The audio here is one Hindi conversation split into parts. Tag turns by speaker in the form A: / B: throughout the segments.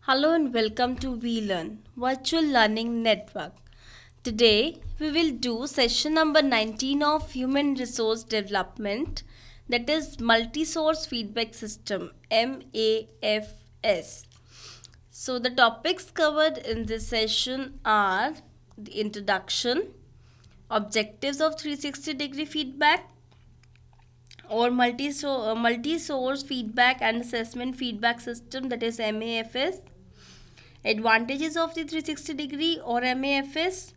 A: Hello and welcome to WeLearn Virtual Learning Network. Today we will do session number 19 of Human Resource Development, that is Multi-Source Feedback System MAFS. So the topics covered in this session are the introduction, objectives of 360-degree feedback or multi-source feedback and assessment feedback system, that is MAFS, advantages of the 360 degree or MAFS,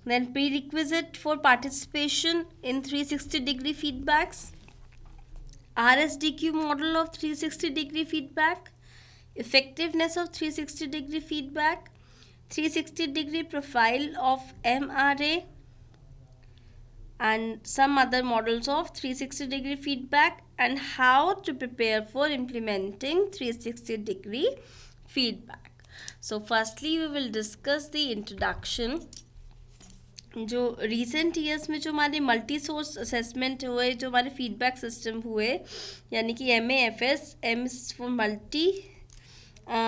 A: then prerequisite for participation in 360 degree feedbacks, RSDQ model of 360 degree feedback, effectiveness of 360 degree feedback, 360 degree profile of MRA, and some other models of 360 degree feedback, and how to prepare for implementing 360 degree feedback. So firstly we will discuss the introduction. जो recent years में जो हमारे मल्टी सोर्स असेसमेंट हुए, जो हमारे फीडबैक सिस्टम हुए, यानी कि MAFS, M for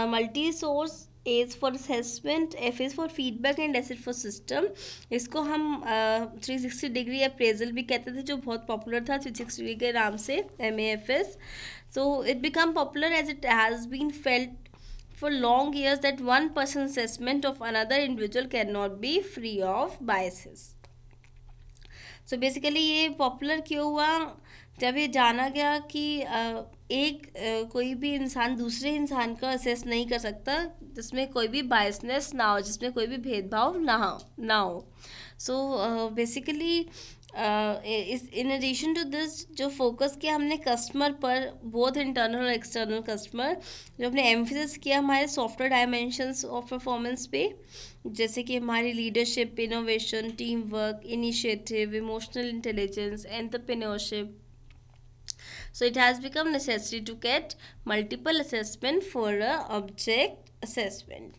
A: multi source, A is for assessment, F is for feedback and S is for system. इसको हम 360 डिग्री अप्रेजल भी कहते थे, जो बहुत पॉपुलर था 360 डिग्री के नाम से MAFS. So it became popular as it has been felt for long years that one person's assessment of another individual cannot be free of biases. So basically ये पॉपुलर क्यों हुआ? जब ये जाना गया कि कोई भी इंसान दूसरे इंसान का असेस नहीं कर सकता जिसमें कोई भी बायसनेस ना हो, जिसमें कोई भी भेदभाव ना हो. So basically in addition to this जो फोकस किया हमने कस्टमर पर, बोथ इंटरनल और एक्सटर्नल कस्टमर, जो हमने एम्फेसिस किया हमारे सॉफ्टवेयर डायमेंशंस ऑफ परफॉर्मेंस पे, जैसे कि हमारी leadership, innovation, team work, initiative, emotional intelligence, entrepreneurship. So it has become necessary to get multiple assessment for a object assessment.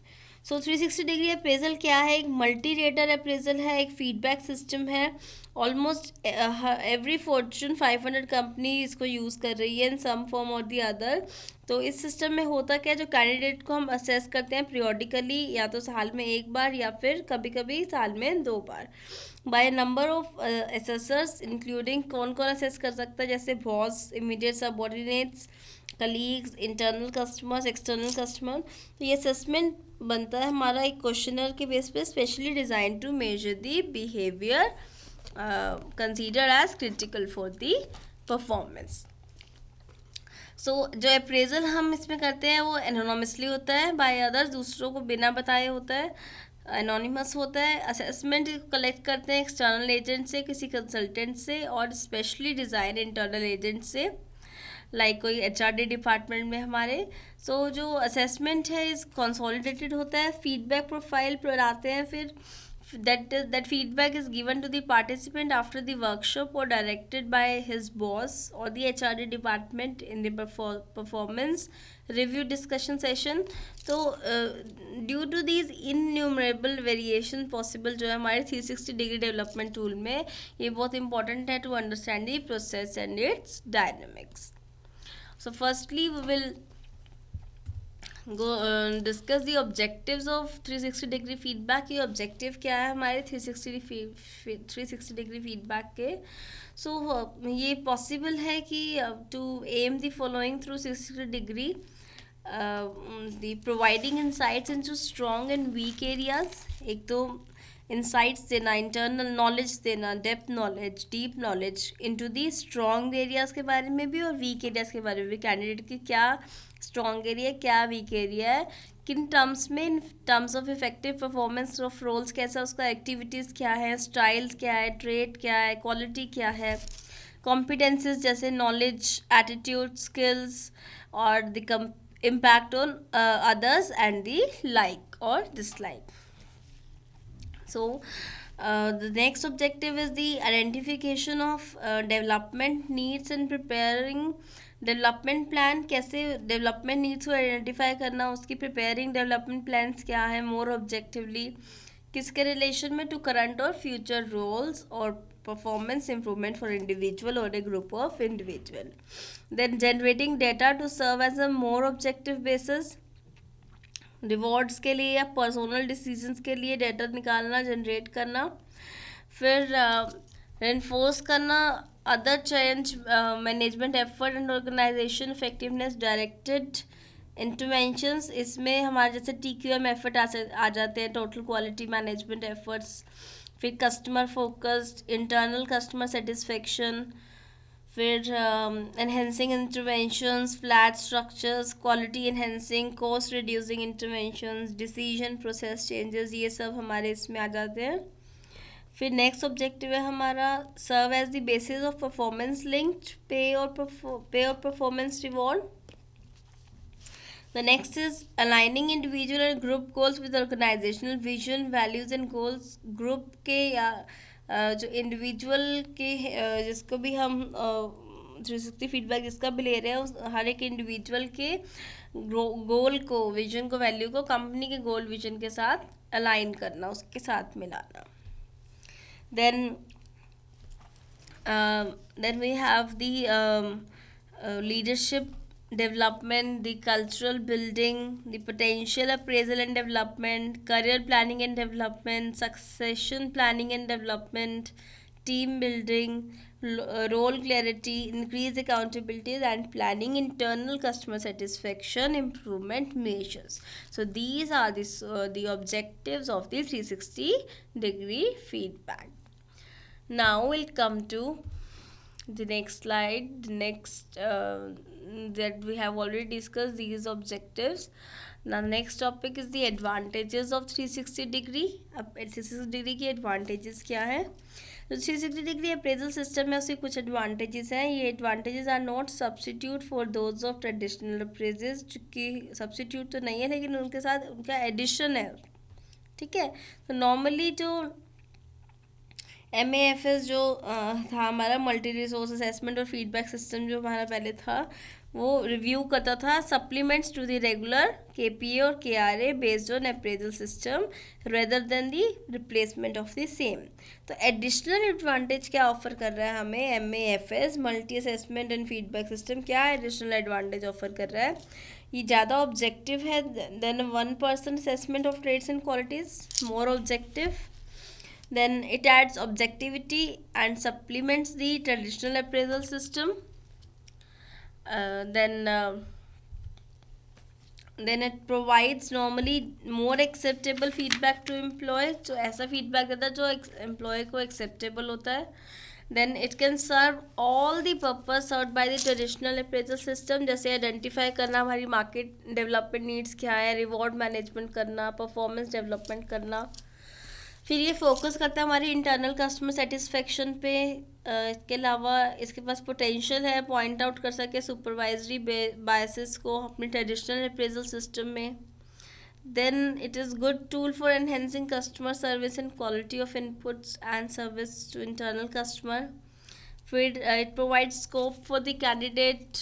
A: So 360 degree appraisal क्या है? एक मल्टी रेटर अप्रेजल है, एक फीडबैक सिस्टम है. ऑलमोस्ट एवरी फॉर्चून 500 कंपनी इसको यूज़ कर रही है इन सम फॉर्म और दी अदर. तो इस सिस्टम में होता क्या है, जो कैंडिडेट को हम असेस करते हैं पीरियोडिकली, या तो साल में एक बार या फिर कभी कभी साल में 2 बार, by number of assessors, including कौन कौन असेस कर सकता है, जैसे boss, immediate subordinates, colleagues, internal customers, external customer. तो ये असेसमेंट बनता है हमारा एक क्वेश्चनर के बेस पे, specially design to measure the behaviour considered as critical for the performance. So जो अप्रेजल हम इसमें करते हैं वो एनोनमसली होता है, बाय अदर्स, दूसरों को बिना बताए होता है, एनोनिमस होता है. असेसमेंट कलेक्ट करते हैं एक्सटर्नल एजेंट से, किसी कंसल्टेंट से, और स्पेशली डिज़ाइन इंटरनल एजेंट से, लाइक कोई HRD डिपार्टमेंट में हमारे. सो जो असेसमेंट है इस कंसोलिडेटेड होता है, फीडबैक प्रोफाइल पर आते हैं, फिर that feedback is given to the participant after the workshop or directed by his boss or the HRD department in the performance review discussion session. तो due to these innumerable variation possible जो है हमारे 360 डिग्री डेवलपमेंट टूल में, ये बहुत इंपॉर्टेंट है to understand the process and its dynamics. So firstly we will discuss the objectives of 360 degree feedback. ये ऑब्जेक्टिव क्या है हमारे 360 डिग्री फीडबैक के? सो ये पॉसिबल है कि to aim the following through 360 degree, the providing insights into strong and weak areas. एक तो इंसाइट्स देना, इंटरनल नॉलेज देना, depth knowledge, deep knowledge into the strong areas के बारे में भी और वीक एरियाज़ के बारे में भी. कैंडिडेट की क्या स्ट्रॉन्ग एरिया, क्या वीक एरिया है, किन टर्म्स में, in terms of effective performance of roles कैसा, उसका एक्टिविटीज़ क्या है, स्टाइल्स क्या है, ट्रेट क्या है, क्वालिटी क्या है, कॉम्पिटेंसेस जैसे नॉलेज, एटीट्यूड, स्किल्स, और the impact on others and the like और dislike. So the next objective is the identification of development needs and preparing development plan. कैसे development needs को identify करना, उसकी preparing development plans क्या है more objectively, किसके relation में to current और future roles और performance improvement for individual or a group of individual. Then generating data to serve as a more objective basis rewards के लिए या पर्सनल डिसीजंस के लिए डेटा निकालना, जनरेट करना। फिर रेनफोर्स करना other change management effort and organisation effectiveness directed interventions. इसमें हमारे जैसे TQM एफर्ट आ जाते हैं, टोटल क्वालिटी मैनेजमेंट एफर्ट्स। फिर customer focused, internal customer satisfaction. फिर enhancing interventions, flat structures, quality enhancing, cost reducing interventions, decision process changes, ये सब हमारे इसमें आ जाते हैं। फिर नेक्स्ट ऑब्जेक्टिव है हमारा serve as the basis of performance linked pay और performance reward. The next is aligning individual and group goals with organizational vision, values and goals। Group के या जो इंडिविजुअल के जिसको भी हम 360 फीडबैक जिसका भी ले रहे हैं, उस हर एक इंडिविजुअल के गोल को, विजन को, वैल्यू को कंपनी के गोल विजन के साथ अलाइन करना, उसके साथ मिलाना। Then we have the leadership development, the cultural building, the potential appraisal and development, career planning and development, succession planning and development, team building, role clarity, increased accountability and planning, internal customer satisfaction improvement measures. So these are the objectives of the 360-degree feedback. Now we'll come to the next slide. The next that we have already discussed these objectives. Now next topic is the advantages of 360 degree. अब 360 डिग्री की advantages क्या है? तो 360 डिग्री अप्रेजल सिस्टम में उसके कुछ एडवांटेजेस हैं। ये advantages are not substitute for those of traditional appraisals, चूँकि सब्सिट्यूट तो नहीं है लेकिन उनके साथ उनका एडिशन है, ठीक है। तो नॉर्मली जो MAFS जो था हमारा मल्टी रिसोर्स असेसमेंट और फीडबैक सिस्टम जो हमारा पहले था, वो रिव्यू करता था supplements to the regular KPA और KRA based on appraisal system rather than the replacement of the same. तो एडिशनल एडवांटेज क्या ऑफर कर रहा है हमें MAFS multi assessment and feedback system? क्या एडिशनल एडवांटेज ऑफर कर रहा है? ये ज़्यादा ऑब्जेक्टिव है than 1% assessment of traits and qualities, more objective. Then it adds objectivity and supplements the traditional appraisal system. Then it provides normally more acceptable feedback to employees, जो ऐसा feedback देता है जो employee को acceptable होता है। Then it can serve all the purpose served by the traditional appraisal system, जैसे identify करना हमारी market development needs क्या है, reward management करना, performance development करना। फिर ये फोकस करता है हमारी इंटरनल कस्टमर सेटिस्फेक्शन पे। इसके अलावा इसके पास पोटेंशियल है पॉइंट आउट कर सके सुपरवाइजरी बायसेस को अपने ट्रेडिशनल अप्रेजल सिस्टम में। Then it is good tool for enhancing customer service and quality of inputs and service to internal customer. फिर it provide scope for the candidate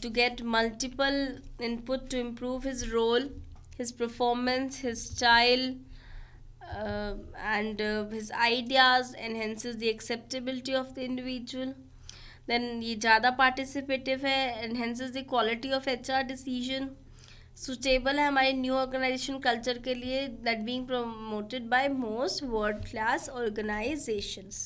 A: to get multiple input to improve his role, his performance, his style and his ideas, enhances the acceptability of the individual. Then ये ज़्यादा participative है, enhances the quality of HR decision, suitable है हमारे new organization culture के लिए, that being promoted by most world class organizations।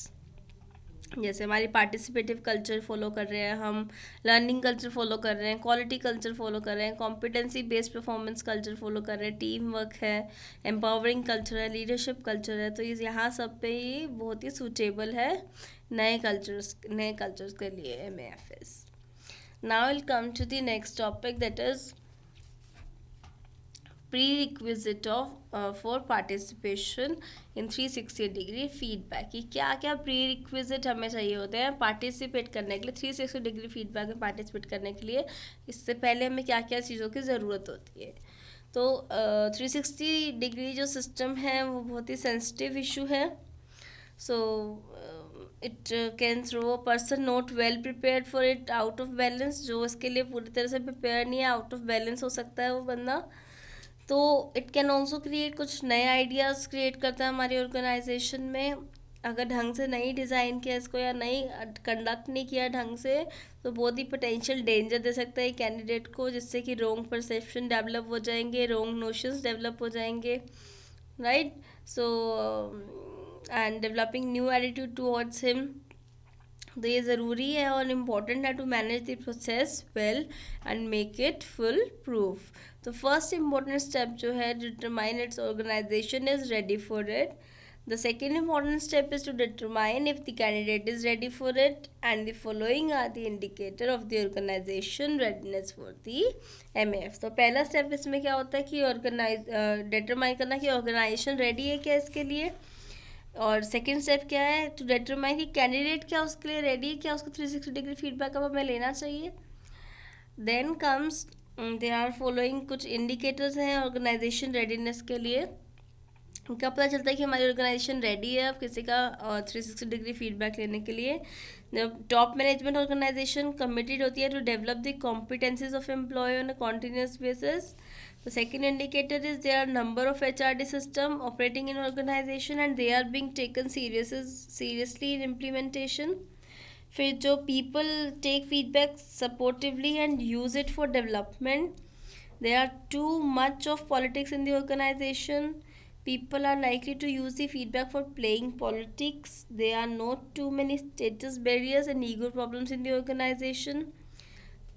A: जैसे हमारी पार्टिसिपेटिव कल्चर फॉलो कर रहे हैं हम, लर्निंग कल्चर फॉलो कर रहे हैं, क्वालिटी कल्चर फॉलो कर रहे हैं, competency based performance culture follow कर रहे हैं, टीम वर्क है, एम्पावरिंग कल्चर है, लीडरशिप कल्चर है। तो ये यहाँ सब पे ये बहुत ही सूटेबल है नए कल्चर्स के लिए MAFS। Now will come to the next topic that is prerequisite of for participation in 360 degree feedback। ये क्या क्या prerequisite हमें चाहिए होते हैं पार्टिसिपेट करने के लिए, 360 डिग्री फीडबैक में पार्टिसिपेट करने के लिए? इससे पहले हमें क्या क्या चीज़ों की ज़रूरत होती है? तो 360 डिग्री जो सिस्टम है वो बहुत ही सेंसिटिव इशू है। So it can throw a person not well prepared for it, out of balance, जो इसके लिए पूरी तरह से प्रिपेयर नहीं है, आउट ऑफ बैलेंस हो सकता है वो बंदा। तो इट कैन ऑल्सो क्रिएट कुछ नए आइडियाज़ क्रिएट करता है हमारी ऑर्गेनाइजेशन में। अगर ढंग से नहीं डिज़ाइन किया इसको या नहीं कंडक्ट नहीं किया ढंग से, तो बहुत ही पोटेंशियल डेंजर दे सकता है कैंडिडेट को, जिससे कि रोंग परसेप्शन डेवलप हो जाएंगे, रोंग नोशंस डेवलप हो जाएंगे, right. So and developing new attitude towards him. तो ये ज़रूरी है और इम्पॉर्टेंट है to manage the process well and make it full proof. तो फर्स्ट इम्पॉर्टेंट स्टेप जो है, determine its organisation is ready for it. The second important step is to determine if the candidate is ready for it, and the following are the indicator of the organization readiness for the MAF. तो पहला स्टेप इसमें क्या होता है कि डिटरमाइन करना कि ऑर्गेनाइजेशन रेडी है क्या इसके लिए, और सेकेंड स्टेप क्या है, टू डिटरमाइन कि कैंडिडेट क्या उसके लिए रेडी है, क्या उसको 360 डिग्री फीडबैक अब हमें लेना चाहिए. Then comes they are following, कुछ इंडिकेटर्स हैं ऑर्गेनाइजेशन रेडीनेस के लिए. क्या पता चलता है कि हमारी ऑर्गेनाइजेशन रेडी है अब किसी का 360 डिग्री फीडबैक लेने के लिए. जब टॉप मैनेजमेंट ऑर्गेनाइजेशन कमिटेड होती है to develop the competencies of employee on a continuous basis. The second indicator is there are number of HRD system operating in organization and they are being taken seriously in implementation. फिर जो people take feedback supportively and use it for development. There are too much of politics in the organization. People are likely to use the feedback for playing politics. There are not too many status barriers and ego problems in the organization.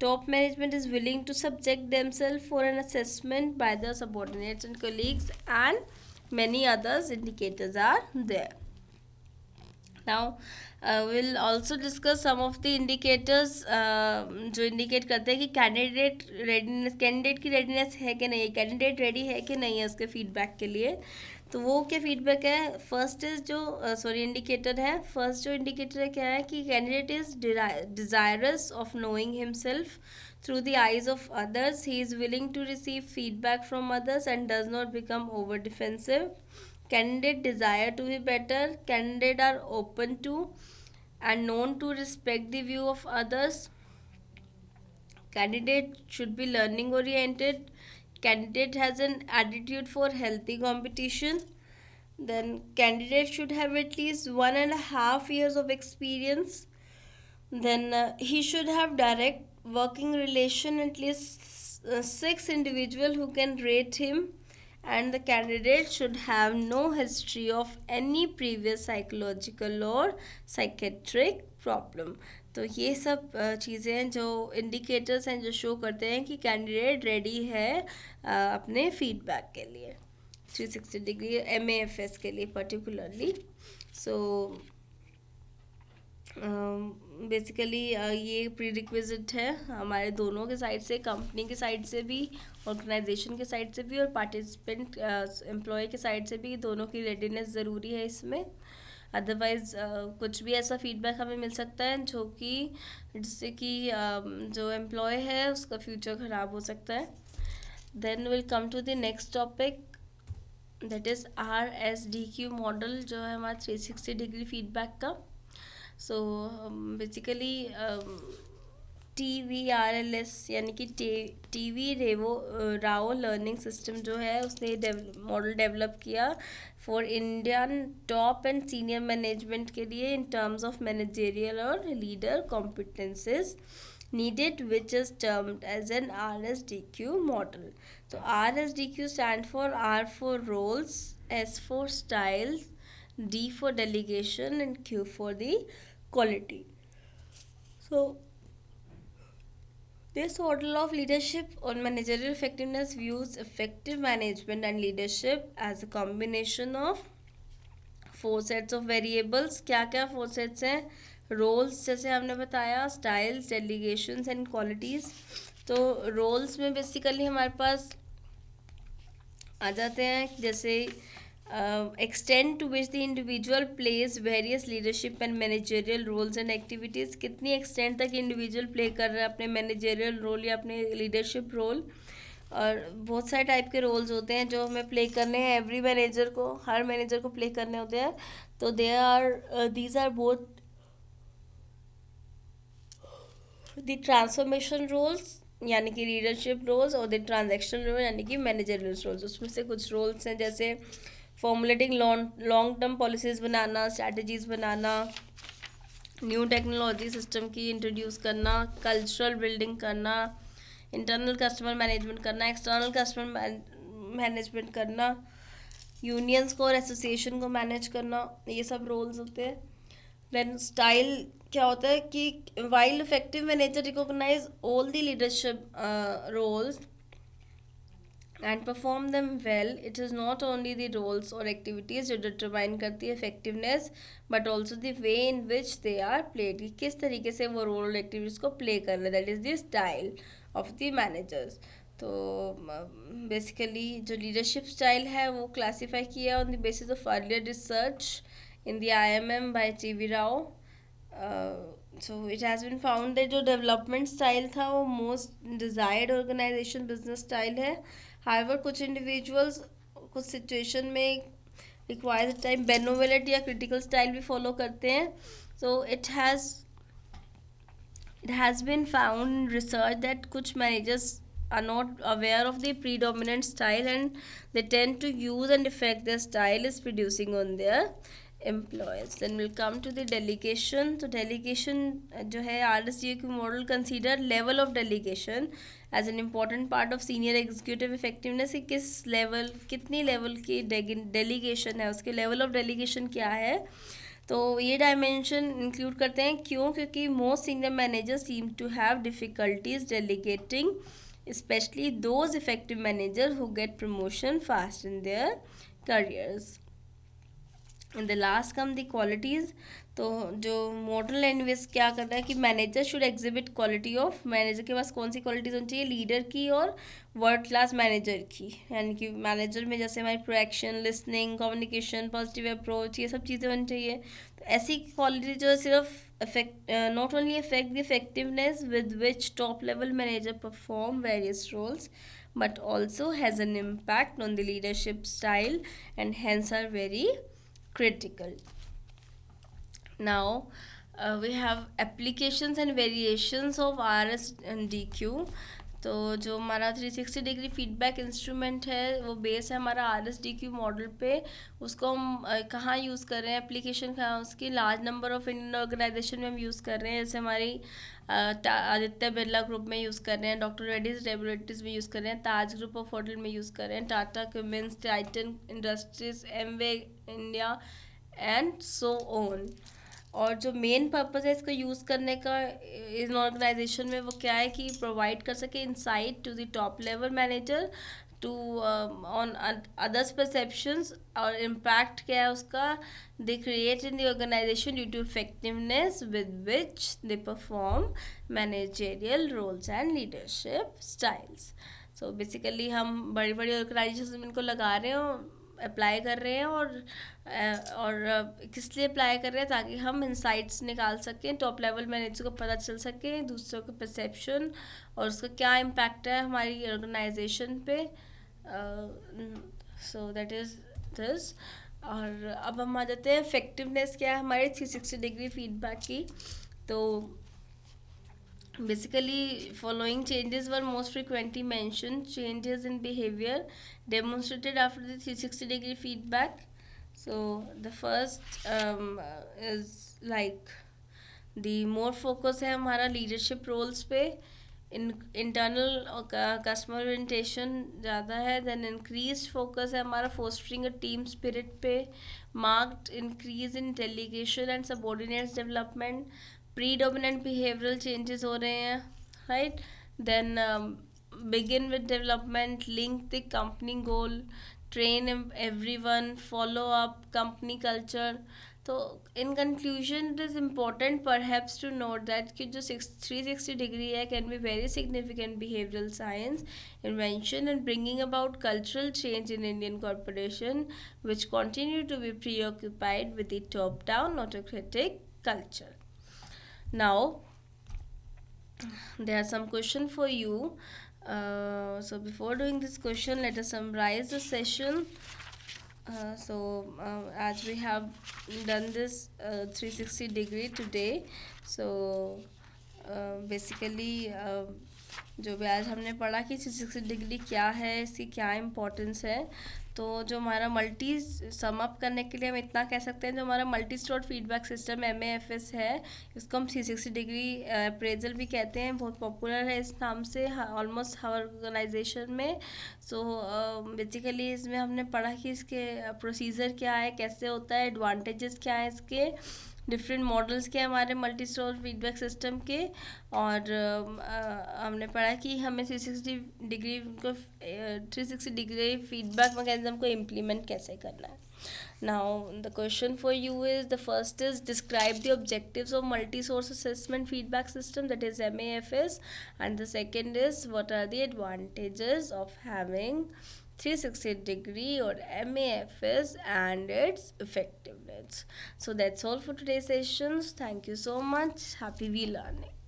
A: Top management is willing to subject themselves for an assessment by their subordinates and colleagues, and many others indicators are there. Now we'll also discuss some of the indicators जो indicate करते हैं कि कैंडिडेट की रेडीनेस है कि नहीं, कैंडिडेट रेडी है कि नहीं है उसके फीडबैक के लिए. तो वो क्या फीडबैक है, फर्स्ट इज जो इंडिकेटर है, फर्स्ट जो इंडिकेटर है क्या है कि candidate is desirous of knowing himself through the eyes of others, he is willing to receive feedback from others and does not become over defensive. Candidate desire to be better. Candidate are open to and known to respect the view of others. Candidate should be learning oriented. Candidate has an attitude for healthy competition. Then candidate should have at least 1.5 years of experience. Then he should have direct working relation, at least 6 individual who can rate him. And the candidate should have no history of any previous psychological or psychiatric problem. तो ये सब चीज़ें हैं जो इंडिकेटर्स हैं जो शो करते हैं कि कैंडिडेट रेडी है अपने फीडबैक के लिए 360 डिग्री MAFS के लिए पर्टिकुलरली. सो बेसिकली ये प्री रिक्विजिट है हमारे दोनों के साइड से, कंपनी के साइड से भी, ऑर्गेनाइजेशन के साइड से भी, और पार्टिसिपेंट एम्प्लॉय के साइड से भी. दोनों की रेडीनेस ज़रूरी है इसमें. अदरवाइज़ कुछ भी ऐसा फीडबैक हमें मिल सकता है जो कि जिससे कि जो एम्प्लॉय है उसका फ्यूचर ख़राब हो सकता है. Then will come to the next topic, that is RSDQ model जो है हमारा 360 डिग्री फीडबैक का. सो बेसिकली TVRLS यानी कि राव लर्निंग सिस्टम जो है उसने मॉडल डेवलप किया for Indian top and senior management के लिए इन टर्म्स ऑफ मैनेजेरियल और leader competencies needed, which is termed as an RSDQ model. So RSDQ stand for R for roles, S for styles, D for delegation and Q for the quality. So this model of leadership on managerial effectiveness views effective management and leadership as a combination of 4 sets of variables. क्या क्या 4 sets हैं, रोल्स जैसे हमने बताया, स्टाइल्स, डेलीगेशंस एंड क्वालिटीज़. तो रोल्स में बेसिकली हमारे पास आ जाते हैं जैसे extent to which the individual plays various leadership and managerial roles and activities. कितनी एक्सटेंड तक इंडिविजुअल प्ले कर रहा है अपने मैनेजेरियल रोल या अपने लीडरशिप रोल. और बहुत सारे टाइप के रोल्स होते हैं जो हमें प्ले करने हैं, एवरी मैनेजर को, हर मैनेजर को प्ले करने होते हैं. तो these are both the transformation roles यानी कि लीडरशिप रोल्स और द ट्रांजैक्शनल रोल यानी कि मैनेजरियल रोल्स. उसमें से कुछ रोल्स हैं जैसे फॉर्मुलेटिंग लॉन्ग टर्म पॉलिसीज़ बनाना, स्ट्रैटेजीज़ बनाना, न्यू टेक्नोलॉजी सिस्टम की इंट्रोड्यूस करना, कल्चरल बिल्डिंग करना, इंटरनल कस्टमर मैनेजमेंट करना, एक्सटर्नल कस्टमर मैनेजमेंट करना, यूनियंस को और एसोसिएशन को मैनेज करना, ये सब रोल्स होते हैं. देन स्टाइल क्या होता है कि while effective manager recognise all the leadership roles and perform them well, it is not only the roles or activities जो determine करती है effectiveness but also the way in which they are played, कि किस तरीके से वो role और activities को play कर रहे हैं. that is the style of the managers. तो basically जो leadership style है वो classify किया on the basis of earlier research in the IMM by G.V. Rao. So it has been found that जो development style था वो most desired organization business style है. However, कुछ individuals कुछ situation में requires time benevolent या critical style भी follow करते हैं. So it has been found in research that कुछ managers are not aware of the predominant style and they tend to use and affect their style is producing on their employees. Then we'll come to the delegation. तो delegation जो है RSDQ model consider level of delegation as an important part of senior executive effectiveness. कि किस level कितनी level की delegation है, उसके level of delegation क्या है. तो ये डायमेंशन इंक्लूड करते हैं. क्यों? क्योंकि most senior managers seem to have difficulties delegating, especially those effective manager who get promotion fast in their careers. In the last come the qualities. तो जो मॉडल एनवेस क्या करता है कि manager should exhibit quality of, manager के पास कौन सी क्वालिटीज़ होनी चाहिए, लीडर की और वर्ल्ड क्लास मैनेजर की. यानी कि मैनेजर में जैसे हमारी प्रोएक्शन, लिसनिंग, कम्युनिकेशन, पॉजिटिव अप्रोच, ये सब चीज़ें होनी चाहिए. तो ऐसी क्वालिटी जो सिर्फ affect not only affect the effectiveness with which top level manager perform various roles but also has an impact on the leadership style and hence are very critical. Now we have applications and variations of RS and DQ. तो जो हमारा 360 डिग्री फीडबैक इंस्ट्रूमेंट है वो बेस है हमारा RSDQ मॉडल पे. उसको हम कहाँ यूज़ कर रहे हैं, एप्लीकेशन कहाँ, उसकी large number of Indian organisation में हम यूज़ कर रहे हैं. जैसे हमारी आदित्य बिरला ग्रुप में यूज़ कर रहे हैं, डॉक्टर रेड्डीज लेबोरेटरीज में यूज़ कर रहे हैं, ताज ग्रुप ऑफ होटल में यूज़ कर रहे हैं, Tata Cummins, Titan industries, Amway India and so on. और जो मेन पर्पज़ है इसको यूज़ करने का इन ऑर्गेनाइजेशन में वो क्या है कि प्रोवाइड कर सके insight to the top level manager to on others perceptions, और इम्पैक्ट क्या है उसका, they create in the organisation due to effectiveness with which they perform managerial roles and leadership styles. So basically हम बड़ी बड़ी ऑर्गेनाइजेशन में इनको लगा रहे हो, अप्लाई कर रहे हैं. और किस लिए अप्लाई कर रहे हैं, ताकि हम इंसाइट्स निकाल सकें, टॉप लेवल मैनेजर को पता चल सके दूसरों के परसेप्शन और उसका क्या इम्पैक्ट है हमारी ऑर्गेनाइजेशन पे. So that is this. और अब हम आ जाते हैं इफेक्टिवनेस क्या है हमारे 360 डिग्री फीडबैक की. तो basically following changes were most frequently mentioned: changes in behavior demonstrated after the 360 degree feedback. So the first is like the more focus है हमारा leadership roles पे, इंटरनल कस्टमर ओरिएंटेशन ज़्यादा है. देन इंक्रीज फोकस है हमारा फोस्टरिंग अ टीम स्पिरिट पे, marked increase in delegation and subordinates development, predominant behavioral changes हो रहे हैं, right. Then begin with development, link the company goal, train everyone, follow up company culture. तो in conclusion it is important perhaps to note that कि जो 360 degree है can be very significant behavioral science invention in bringing about cultural change in Indian corporation which continue to be preoccupied with the top down autocratic culture. Now there are some questions for you. So before doing this question, let us summarize the session. As we have done this 360 degree today, so basically जो भी आज हमने पढ़ा कि 360 डिग्री क्या है, इसकी क्या इम्पोर्टेंस है। तो जो हमारा मल्टी सम अप करने के लिए हम इतना कह सकते हैं, जो हमारा multi store feedback system MAFS है, इसको हम 360 डिग्री अप्रेजल भी कहते हैं, बहुत पॉपुलर है इस नाम से ऑलमोस्ट हर ऑर्गेनाइजेशन में। सो बेसिकली इसमें हमने पढ़ा कि इसके प्रोसीजर क्या है, कैसे होता है, एडवांटेजेस क्या है इसके, डिफरेंट मॉडल्स के हमारे मल्टी स्टोर फीडबैक सिस्टम के। और हमने पढ़ा कि हमें 360 डिग्री फीडबैक मैकेनिज्म को इम्प्लीमेंट कैसे करना है। Now the question for you is, the first is describe the objectives of multi-source assessment feedback system, that is MAFS, and the second is what are the advantages of having 360 degree or MAFS and its effectiveness. So that's all for today's sessions. Thank you so much. Happy we learning.